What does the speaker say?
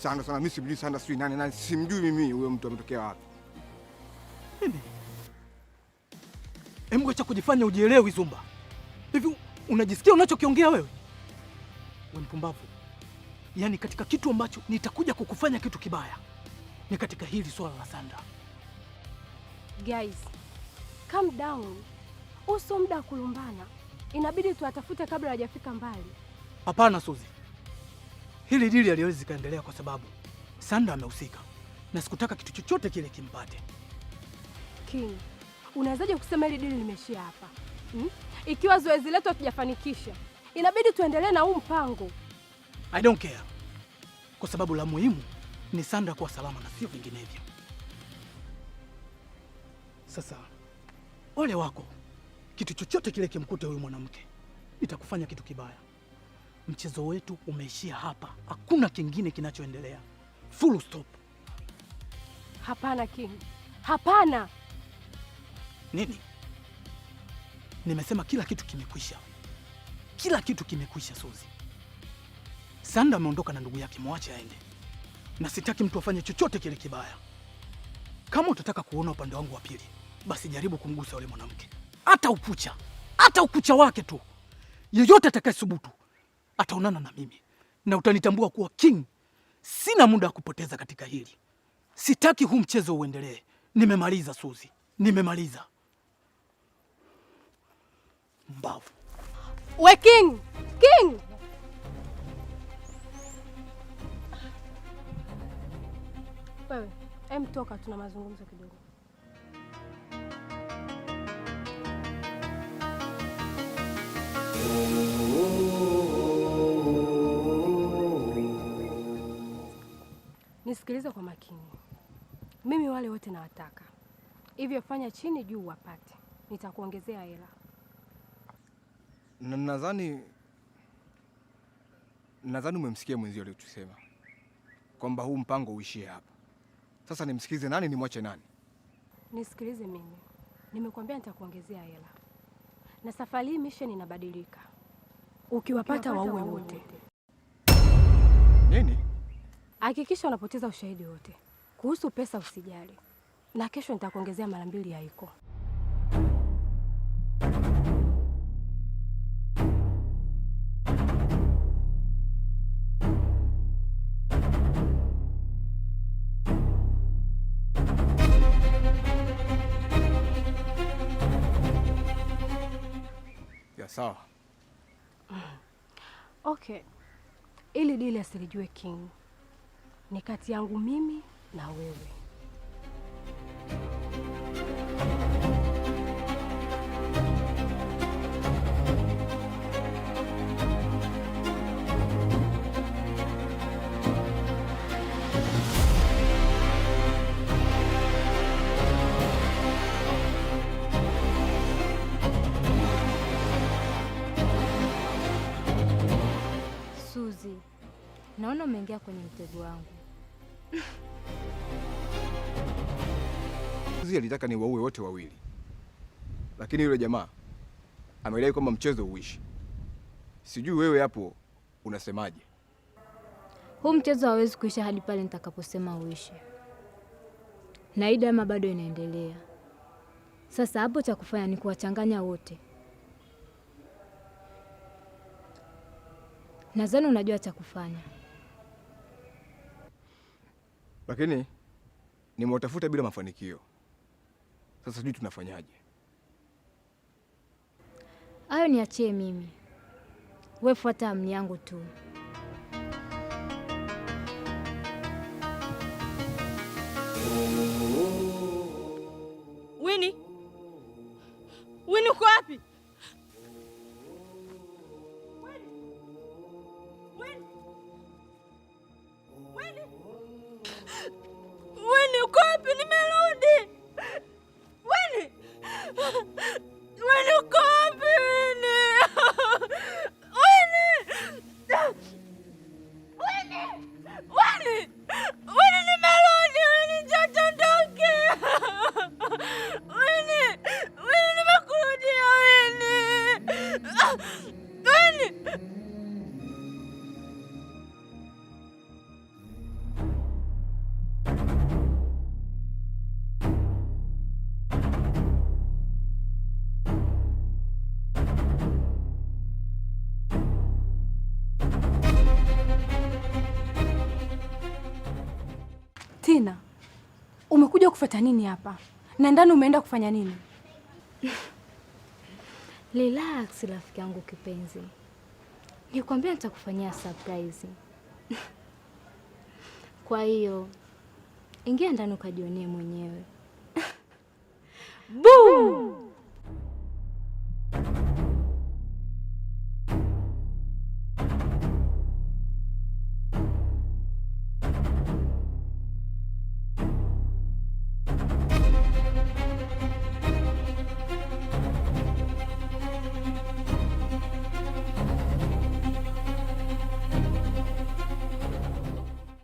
Sana mimi simjui sana, sijui nani simjui mimi, huyo mtu ametokea wapi? Mimi. Hebu acha kujifanya ujielewi Zumba. Hivi unajisikia unachokiongea wewe? Wewe mpumbavu. Yaani katika kitu ambacho nitakuja kukufanya kitu kibaya ni katika hili swala la Sandra. Guys, calm down. Uso muda kulumbana. Inabidi tuatafute kabla hajafika mbali. Hapana Suzi. Hili dili haliwezi kaendelea kwa sababu Sandra amehusika na sikutaka kitu chochote kile kimpate. King, unawezaje kusema hili dili limeishia hapa? Ikiwa zoezi letu hatujafanikisha, inabidi tuendelee na huu mpango. I don't care. Kwa sababu la muhimu ni Sandra kuwa salama na sio vinginevyo. Sasa ole wako. Kitu chochote kile kimkute huyu mwanamke, nitakufanya kitu kibaya. Mchezo wetu umeishia hapa. Hakuna kingine kinachoendelea. Full stop. Hapana King. Hapana. Nini? Nimesema kila kitu kimekwisha. Kila kitu kimekwisha Suzi. Sandra ameondoka na ndugu yake, mwache aende. Na sitaki mtu afanye chochote kile kibaya. Kama utataka kuona upande wangu wa pili, basi jaribu kumgusa yule mwanamke. Hata ukucha wake tu. Yeyote atakayesubutu ataonana na mimi na utanitambua kuwa King. Sina muda wa kupoteza katika hili. Sitaki huu mchezo uendelee. Nimemaliza Suzi. Nimemaliza. Mbavu. We King! King! Wewe, toka, tuna mazungumzo kidogo. Nisikilize kwa makini. Mimi wale wote nawataka. Hivyo fanya chini juu wapate. Nitakuongezea hela. Nadhani umemsikia mwenzio aliyotusema kwamba huu mpango uishie hapa. Sasa nimsikilize nani, nimwache nani? Nisikilize mimi. Nimekuambia nitakuongezea hela. Na safari hii mission inabadilika. Ukiwapata waue wote. Nini? Hakikisha unapoteza ushahidi wote. Kuhusu pesa usijali. Na kesho nitakuongezea mara 2 ya iko. Ya sawa. Okay. Ili dili asilijue King. Ni kati yangu mimi na wewe. Suzi, naona umeingia kwenye mtego wangu. Suzi alitaka ni waue wote wawili, lakini yule jamaa amedai kwamba mchezo uishi. Sijui wewe hapo unasemaje? Huu mchezo hauwezi kuisha hadi pale nitakaposema uishe. Na hii drama bado inaendelea. Sasa hapo cha kufanya ni kuwachanganya wote. Nadhani unajua cha kufanya. Lakini nimewatafuta bila mafanikio. Sasa sijui tunafanyaje. Hayo niachie mimi. Wewe fuata amri yangu tu. Winnie uko wapi? Winnie uko wapi? Nimerudi. Winnie uko wapi? Winnie nimerudi. Winnie njoo tuondoke. Winnie nimekurudia. Winnie Tina, umekuja kufuata nini hapa? Na ndani umeenda kufanya nini? Relax rafiki yangu kipenzi. Nikwambia nitakufanyia surprise. Kwa hiyo ingia ndani ukajionee mwenyewe. Boom!